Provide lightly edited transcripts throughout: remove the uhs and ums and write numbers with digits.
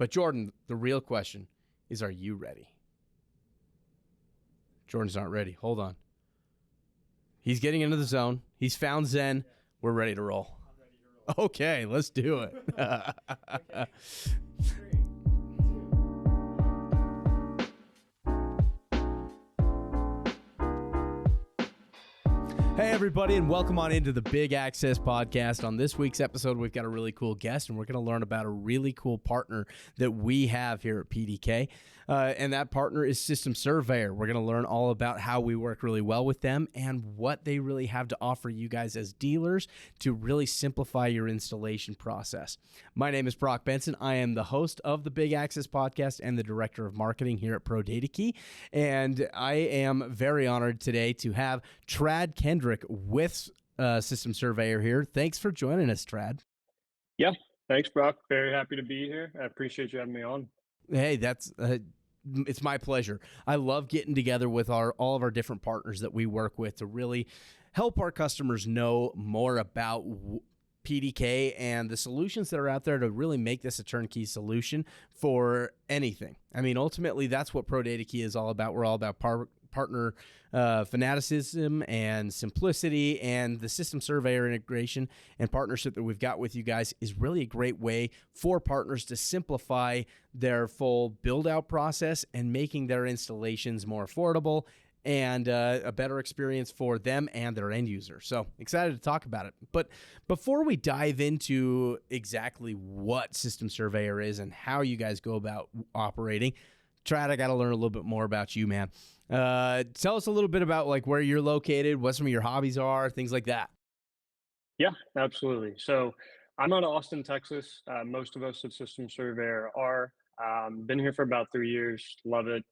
But Jordan, the real question is, are you ready? Jordan's not ready. Hold on. He's getting into the zone. He's found Zen. We're ready to roll. Okay, let's do it. Okay. Hey, everybody, and welcome on into the Big Access Podcast. On this week's episode, we've got a really cool guest, and we're going to learn about a really cool partner that we have here at PDK, and that partner is System Surveyor. We're going to learn all about how we work really well with them and what they really have to offer you guys as dealers to really simplify your installation process. My name is Brock Benson. I am the host of the Big Access Podcast and the Director of Marketing here at ProdataKey, and I am very honored today to have Trad Kendrick with System Surveyor here. Thanks for joining us, Trad. Yeah, thanks, Brock. Very happy to be here. I appreciate you having me on. Hey, it's my pleasure. I love getting together with all of our different partners that we work with to really help our customers know more about PDK and the solutions that are out there to really make this a turnkey solution for anything. I mean, ultimately, that's what ProdataKey is all about. We're all about partner fanaticism and simplicity, and the System Surveyor integration and partnership that we've got with you guys is really a great way for partners to simplify their full build-out process and making their installations more affordable and a better experience for them and their end user. So excited to talk about it. But before we dive into exactly what System Surveyor is and how you guys go about operating, Trad, I got to learn a little bit more about you, man. Tell us a little bit about like where you're located, what some of your hobbies are, things like that. Yeah, absolutely. So I'm out of Austin, Texas. Most of us at System Surveyor are. Been here for about 3 years. Love it.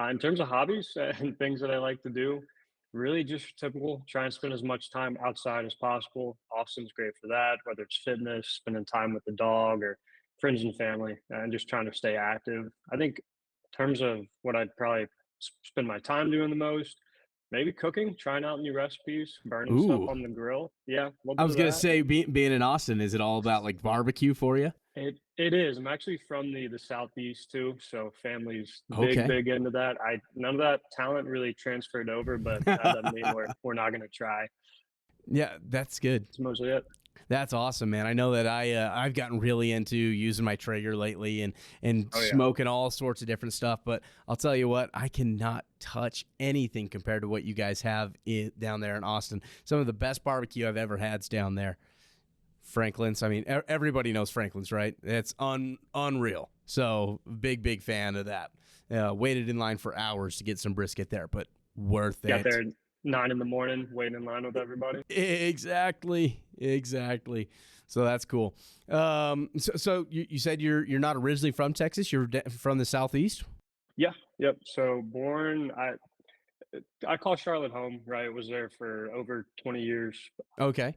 In terms of hobbies and things that I like to do, really just typical. Try and spend as much time outside as possible. Austin's great for that, whether it's fitness, spending time with the dog, or friends and family, and just trying to stay active. I think in terms of what I'd probably spend my time doing the most, maybe cooking, trying out new recipes, burning stuff Ooh, on the grill. Yeah, a little I bit was of going to that. say, being in Austin, is it all about like barbecue for you? It is. I'm actually from the southeast too, so family's Okay. big into that. I None of that talent really transferred over, but that doesn't mean we're not going to try. Yeah, that's good. It's mostly it. That's awesome, man. I know that I've gotten really into using my Traeger lately and Oh yeah. smoking all sorts of different stuff. But I'll tell you what, I cannot touch anything compared to what you guys have down there in Austin. Some of the best barbecue I've ever had's down there. Franklin's. I mean, everybody knows Franklin's, right? It's unreal. So big fan of that. Waited in line for hours to get some brisket there, but worth Got it. there at 9 in the morning, waiting in line with everybody. Exactly. So that's cool. So you said you're not originally from Texas. You're from the Southeast. Yeah, yep. So born, I call Charlotte home, right? Was there for over 20 years. Okay.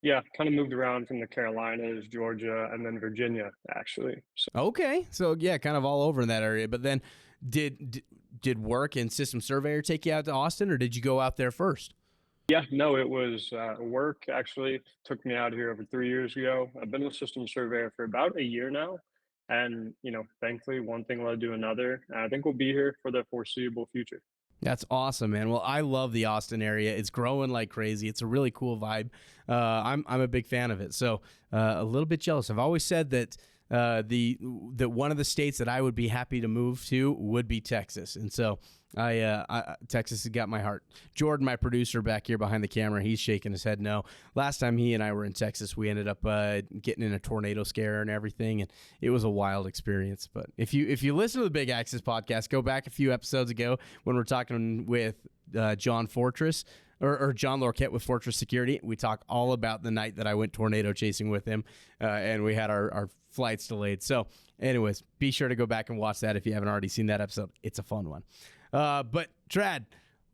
Yeah, kind of moved around from the Carolinas, Georgia, and then Virginia, actually. So Okay. So yeah, kind of all over in that area. But then, did work in System Surveyor take you out to Austin, or did you go out there first? yeah, no, it was work actually took me out here over 3 years ago. I've been with System Surveyor for about a year now. And, thankfully, one thing led to another. And I think we'll be here for the foreseeable future. That's awesome, man. Well, I love the Austin area. It's growing like crazy. It's a really cool vibe. I'm a big fan of it. So a little bit jealous. I've always said that that one of the states that I would be happy to move to would be Texas, and so Texas has got my heart. Jordan, my producer back here behind the camera, he's shaking his head no. Last time he and I were in Texas, we ended up getting in a tornado scare and everything, and it was a wild experience. But if you listen to the Big Access podcast, go back a few episodes ago when we're talking with John Fortress. Or John Lorquette with Fortress Security. We talk all about the night that I went tornado chasing with him, and we had our flights delayed. So anyways, be sure to go back and watch that if you haven't already seen that episode. It's a fun one. But Trad,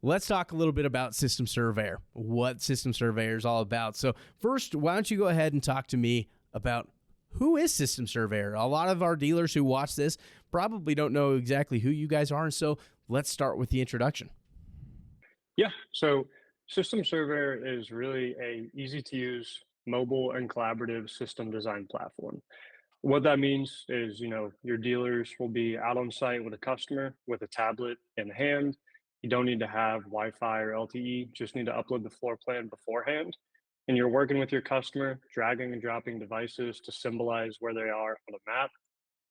let's talk a little bit about System Surveyor, what System Surveyor is all about. So first, why don't you go ahead and talk to me about who is System Surveyor? A lot of our dealers who watch this probably don't know exactly who you guys are, and so let's start with the introduction. Yeah, so System Surveyor is really a easy to use mobile and collaborative system design platform. What that means is, your dealers will be out on site with a customer with a tablet in hand. You don't need to have Wi-Fi or LTE, just need to upload the floor plan beforehand. And you're working with your customer, dragging and dropping devices to symbolize where they are on a map,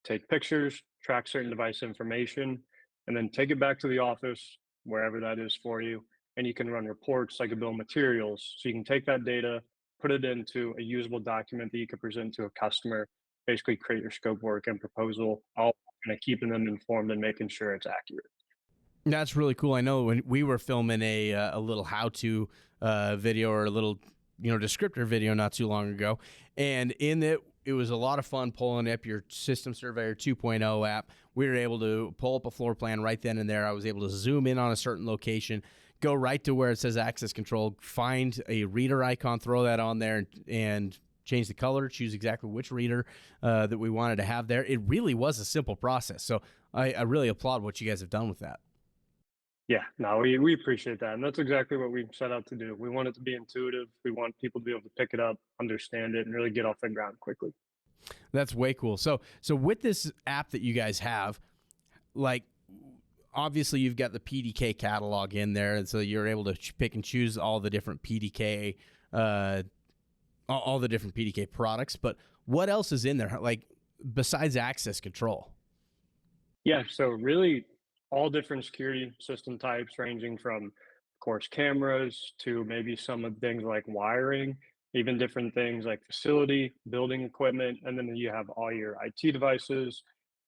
take pictures, track certain device information, and then take it back to the office, wherever that is for you. And you can run reports like a bill of materials. So you can take that data, put it into a usable document that you can present to a customer, basically create your scope work and proposal, all kind of keeping them informed and making sure it's accurate. That's really cool. I know when we were filming a little how-to video or a little descriptor video not too long ago, and in it was a lot of fun pulling up your System Surveyor 2.0 app. We were able to pull up a floor plan right then and there. I was able to zoom in on a certain location, go right to where it says access control, find a reader icon, throw that on there, and change the color, choose exactly which reader that we wanted to have there. It really was a simple process. So I really applaud what you guys have done with that. Yeah, no, we appreciate that. And that's exactly what we set out to do. We want it to be intuitive. We want people to be able to pick it up, understand it, and really get off the ground quickly. That's way cool. So with this app that you guys have, like obviously you've got the PDK catalog in there, and so you're able to pick and choose all the different PDK, all the different PDK products. But what else is in there, like besides access control? Yeah, so really all different security system types, ranging from, of course, cameras to maybe some of things like wiring, even different things like facility, building equipment, and then you have all your IT devices.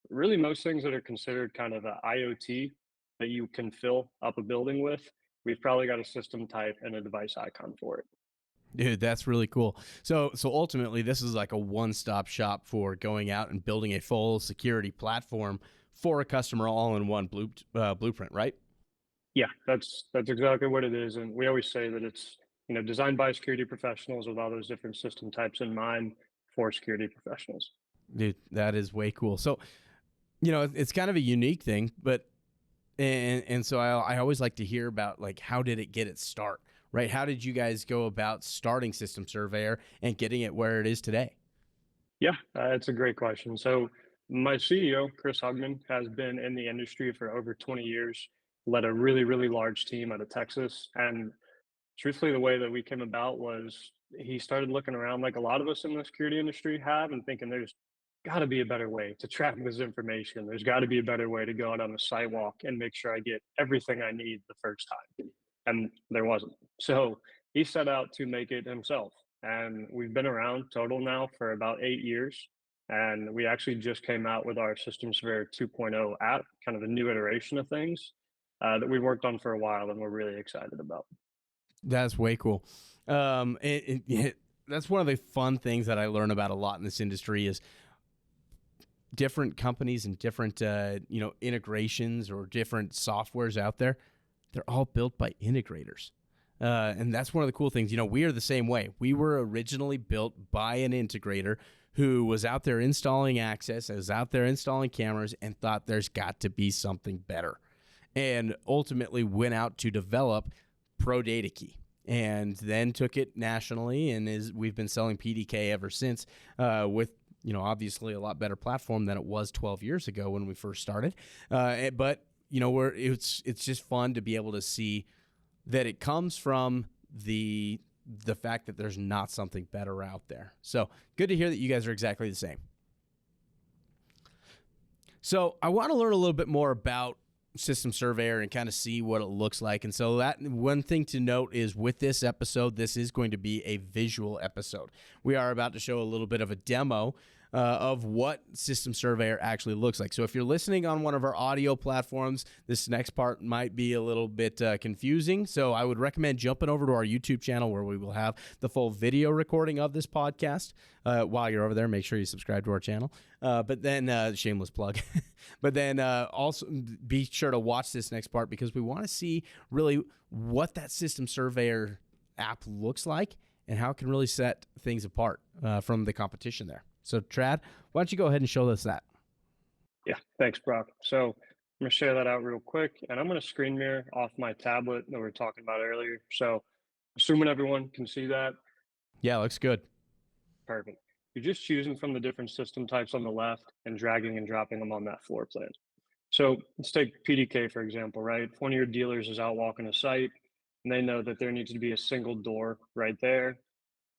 Really, most things that are considered kind of a IoT that you can fill up a building with, we've probably got a system type and a device icon for it. Dude, that's really cool. So ultimately, this is like a one-stop shop for going out and building a full security platform for a customer, all in one blueprint, right? Yeah, that's exactly what it is, and we always say that it's designed by security professionals with all those different system types in mind for security professionals. Dude, that is way cool. So it's kind of a unique thing, but and so I always like to hear about like how did it get its start, right? How did you guys go about starting System Surveyor and getting it where it is today? Yeah, it's a great question. So my CEO, Chris Hugman, has been in the industry for over 20 years, led a really, really large team out of Texas. And truthfully, the way that we came about was he started looking around like a lot of us in the security industry have and thinking there's got to be a better way to track this information. There's got to be a better way to go out on the sidewalk and make sure I get everything I need the first time. And there wasn't. So he set out to make it himself. And we've been around total now for about 8 years. And we actually just came out with our System Surveyor 2.0 app, kind of a new iteration of things that we've worked on for a while and we're really excited about. That's way cool. Yeah, that's one of the fun things that I learn about a lot in this industry is different companies and different integrations or different softwares out there. They're all built by integrators. And that's one of the cool things. We are the same way. We were originally built by an integrator who was out there installing access, was out there installing cameras, and thought there's got to be something better. And ultimately went out to develop ProdataKey and then took it nationally, and we've been selling PDK ever since with obviously a lot better platform than it was 12 years ago when we first started. But it's just fun to be able to see that it comes from the fact that there's not something better out there. So good to hear that you guys are exactly the same. So I want to learn a little bit more about System Surveyor and kind of see what it looks like. And so that one thing to note is with this episode, this is going to be a visual episode. We are about to show a little bit of a demo of what System Surveyor actually looks like. So if you're listening on one of our audio platforms, this next part might be a little bit confusing. So I would recommend jumping over to our YouTube channel where we will have the full video recording of this podcast. While you're over there, make sure you subscribe to our channel. But then, shameless plug. But then also be sure to watch this next part because we want to see really what that System Surveyor app looks like and how it can really set things apart from the competition there. So, Trad, why don't you go ahead and show us that? Yeah, thanks, Brock. So I'm going to share that out real quick, and I'm going to screen mirror off my tablet that we were talking about earlier. So assuming everyone can see that, Yeah, looks good. perfect. you're just choosing from the different system types on the left and dragging and dropping them on that floor plan. So let's take PDK, for example, right? If one of your dealers is out walking a site and they know that there needs to be a single door right there,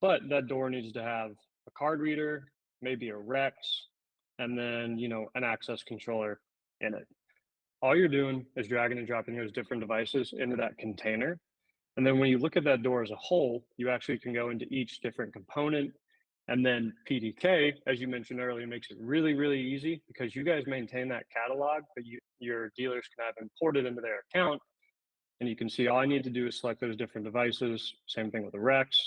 but that door needs to have a card reader, maybe a Rex, and then, an access controller in it. All you're doing is dragging and dropping those different devices into that container. And then when you look at that door as a whole, you actually can go into each different component. And then PDK, as you mentioned earlier, makes it really, really easy because you guys maintain that catalog, but your dealers can have imported into their account. And you can see all I need to do is select those different devices. Same thing with the Rex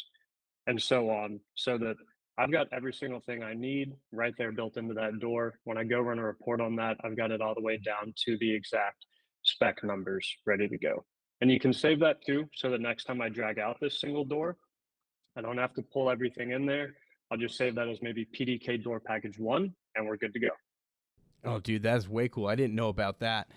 and so on, so that I've got every single thing I need right there built into that door. When I go run a report on that, I've got it all the way down to the exact spec numbers ready to go. And you can save that too, so that next time I drag out this single door, I don't have to pull everything in there. I'll just save that as maybe PDK door package one, and we're good to go. Oh, dude, that's way cool. I didn't know about that.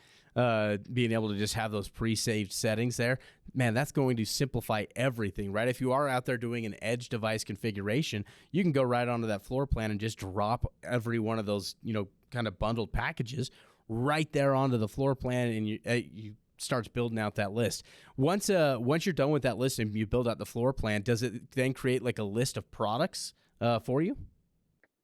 Being able to just have those pre-saved settings there, man, that's going to simplify everything, right? If you are out there doing an edge device configuration, you can go right onto that floor plan and just drop every one of those, kind of bundled packages right there onto the floor plan, and you starts building out that list. Once you're done with that list and you build out the floor plan, does it then create like a list of products for you?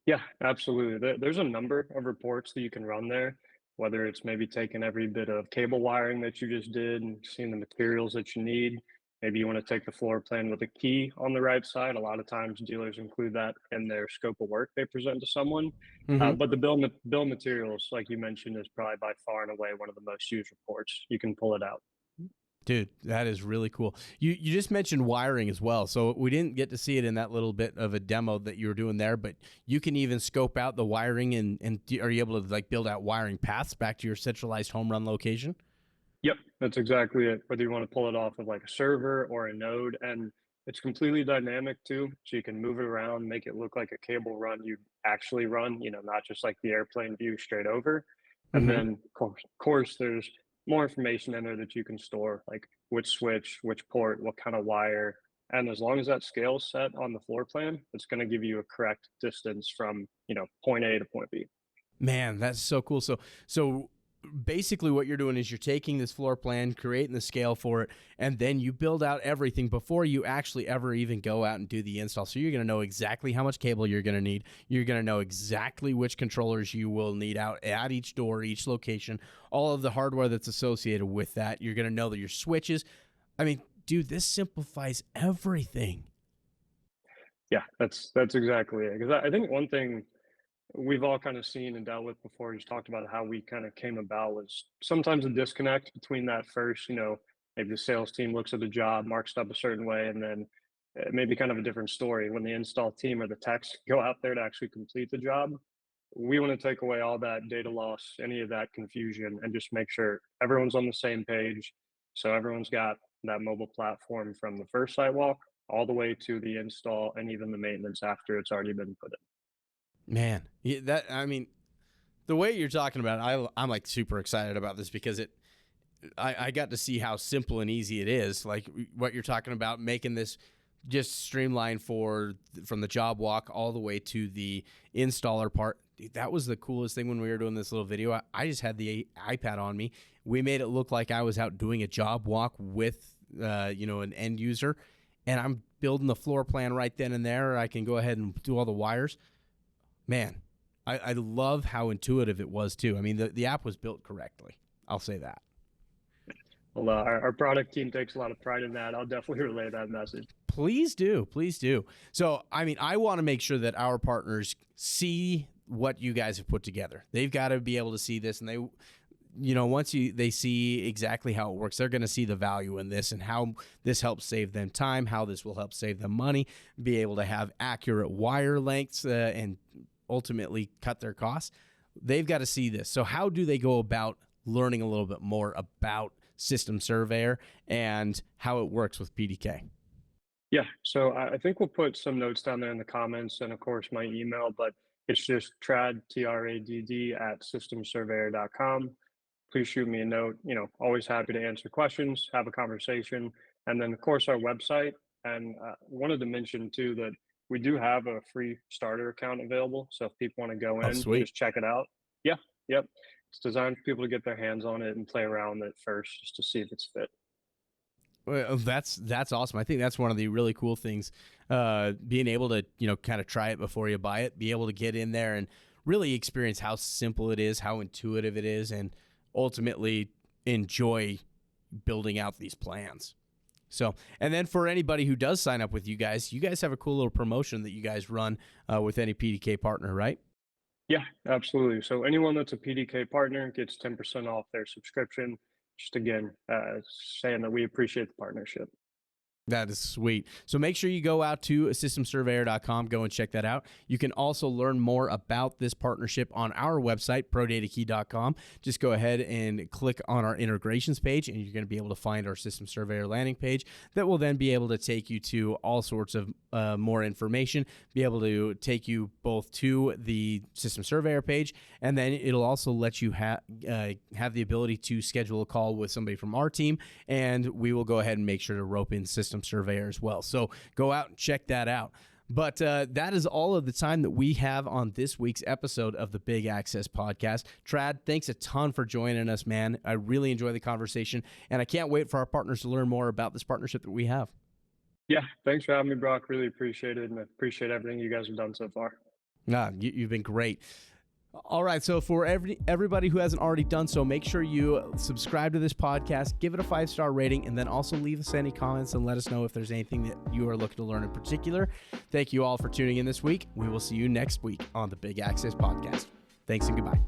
Yeah, absolutely. There's a number of reports that you can run there, whether it's maybe taking every bit of cable wiring that you just did and seeing the materials that you need. Maybe you want to take the floor plan with a key on the right side. A lot of times dealers include that in their scope of work they present to someone. Mm-hmm. But the bill materials, like you mentioned, is probably by far and away one of the most used reports. You can pull it out. Dude, that is really cool. You just mentioned wiring as well. So we didn't get to see it in that little bit of a demo that you were doing there, but you can even scope out the wiring and are you able to like build out wiring paths back to your centralized home run location? Yep, that's exactly it. Whether you want to pull it off of like a server or a node, and it's completely dynamic too. So you can move it around, make it look like a cable run you actually run, not just like the airplane view straight over. And Mm-hmm. then, of course, there's more information in there that you can store, like which switch, which port, what kind of wire. And as long as that scale's set on the floor plan, it's going to give you a correct distance from, point A to point B. Man, that's so cool. So basically what you're doing is you're taking this floor plan, creating the scale for it, and then you build out everything before you actually ever even go out and do the install. So you're going to know exactly how much cable you're going to need. You're going to know exactly which controllers you will need out at each door, each location, all of the hardware that's associated with that. You're going to know that your switches. I mean, dude, this simplifies everything. Yeah, that's exactly it. Because I think one thing we've all kind of seen and dealt with before, just talked about how we kind of came about, was sometimes a disconnect between that first, maybe the sales team looks at the job, marks it up a certain way, and then maybe kind of a different story when the install team or the techs go out there to actually complete the job. We want to take away all that data loss, any of that confusion, and just make sure everyone's on the same page. So everyone's got that mobile platform from the first site walk all the way to the install and even the maintenance after it's already been put in. Man, that I mean, the way you're talking about it, I'm like super excited about this because I got to see how simple and easy it is. Like what you're talking about, making this just streamlined from the job walk all the way to the installer part. Dude, that was the coolest thing when we were doing this little video. I just had the iPad on me. We made it look like I was out doing a job walk with an end user, and I'm building the floor plan right then and there. I can go ahead and do all the wires. Man, I love how intuitive it was too. I mean, the app was built correctly. I'll say that. Well, our product team takes a lot of pride in that. I'll definitely relay that message. Please do. Please do. So, I mean, I want to make sure that our partners see what you guys have put together. They've got to be able to see this, and they see exactly how it works, they're going to see the value in this and how this helps save them time, how this will help save them money, be able to have accurate wire lengths and ultimately cut their costs. They've got to see this. So how do they go about learning a little bit more about System Surveyor and how it works with PDK? Yeah, so I think we'll put some notes down there in the comments and of course my email, but it's just TRADD at systemsurveyor.com. Please shoot me a note. Always happy to answer questions, have a conversation. And then of course our website. And wanted to mention too that we do have a free starter account available. So if people want to go in Oh, and sweet. just check it out, yeah, yep. It's designed for people to get their hands on it and play around with it first just to see if it's fit. Well, that's awesome. I think that's one of the really cool things, being able to kind of try it before you buy it, be able to get in there and really experience how simple it is, how intuitive it is, and ultimately enjoy building out these plans. So, and then for anybody who does sign up with you guys have a cool little promotion that you guys run with any PDK partner, right? Yeah, absolutely. So anyone that's a PDK partner gets 10% off their subscription. Just again, saying that we appreciate the partnership. That is sweet. So make sure you go out to systemsurveyor.com, go and check that out. You can also learn more about this partnership on our website, ProdataKey.com. Just go ahead and click on our integrations page, and you're going to be able to find our System Surveyor landing page that will then be able to take you to all sorts of more information, be able to take you both to the System Surveyor page, and then it'll also let you have the ability to schedule a call with somebody from our team, and we will go ahead and make sure to rope in System Surveyor as well. So go out and check that out. But that is all of the time that we have on this week's episode of the Big Access Podcast. Trad, thanks a ton for joining us, man. I really enjoy the conversation, and I can't wait for our partners to learn more about this partnership that we have. Yeah, thanks for having me, Brock. Really appreciate it, and I appreciate everything you guys have done so far. You've been great. All right, so for everybody who hasn't already done so, make sure you subscribe to this podcast, give it a 5-star rating, and then also leave us any comments and let us know if there's anything that you are looking to learn in particular. Thank you all for tuning in this week. We will see you next week on the Big Access Podcast. Thanks and goodbye.